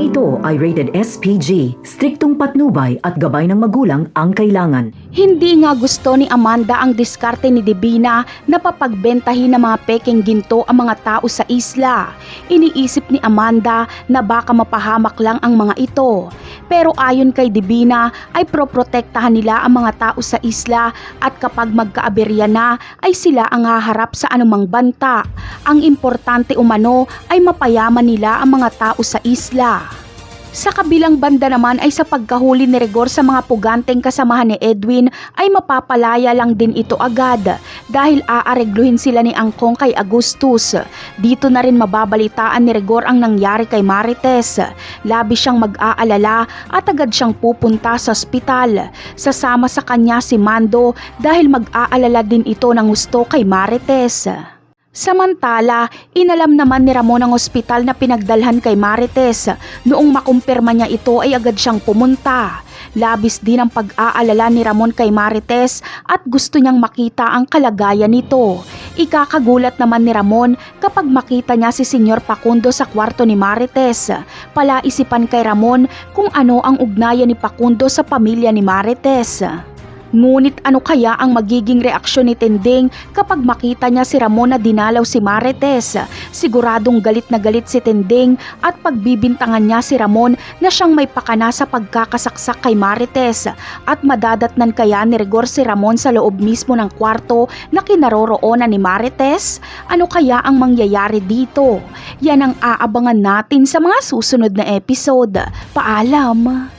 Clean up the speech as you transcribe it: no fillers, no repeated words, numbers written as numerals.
ito ay rated SPG, striktong patnubay at gabay ng magulang ang kailangan. Hindi nga gusto ni Amanda ang diskarte ni Divina na papagbentahin ng mga peking ginto ang mga tao sa isla. Iniisip ni Amanda na baka mapahamak lang ang mga ito. Pero ayon kay Divina ay proprotektahan nila ang mga tao sa isla at kapag magkaaberya na ay sila ang haharap sa anumang banta. Ang importante umano ay mapayaman nila ang mga tao sa isla. Sa kabilang banda naman ay sa pagkahuli ni Rigor sa mga puganteng kasamahan ni Edwin ay mapapalaya lang din ito agad dahil aaregluhin sila ni Angkong kay Agustus. Dito na rin mababalitaan ni Rigor ang nangyari kay Marites. Labis siyang mag-aalala at agad siyang pupunta sa ospital. Sasama sa kanya si Mando dahil mag-aalala din ito ng gusto kay Marites. Samantala, inalam naman ni Ramon ang ospital na pinagdalhan kay Marites. Noong makumpirma niya ito ay agad siyang pumunta. Labis din ang pag-aalala ni Ramon kay Marites at gusto niyang makita ang kalagayan nito. Ikakagulat naman ni Ramon kapag makita niya si Senyor Facundo sa kwarto ni Marites. Palaisipan kay Ramon kung ano ang ugnayan ni Facundo sa pamilya ni Marites. Ngunit ano kaya ang magiging reaksyon ni Tinding kapag makita niya si Ramon na dinalaw si Marites? Siguradong galit na galit si Tinding at pagbibintangan niya si Ramon na siyang may pakana sa pagkakasaksak kay Marites. At madadatnan kaya ni Rigor si Ramon sa loob mismo ng kwarto na kinaroroonan ni Marites? Ano kaya ang mangyayari dito? Yan ang aabangan natin sa mga susunod na episode. Paalam!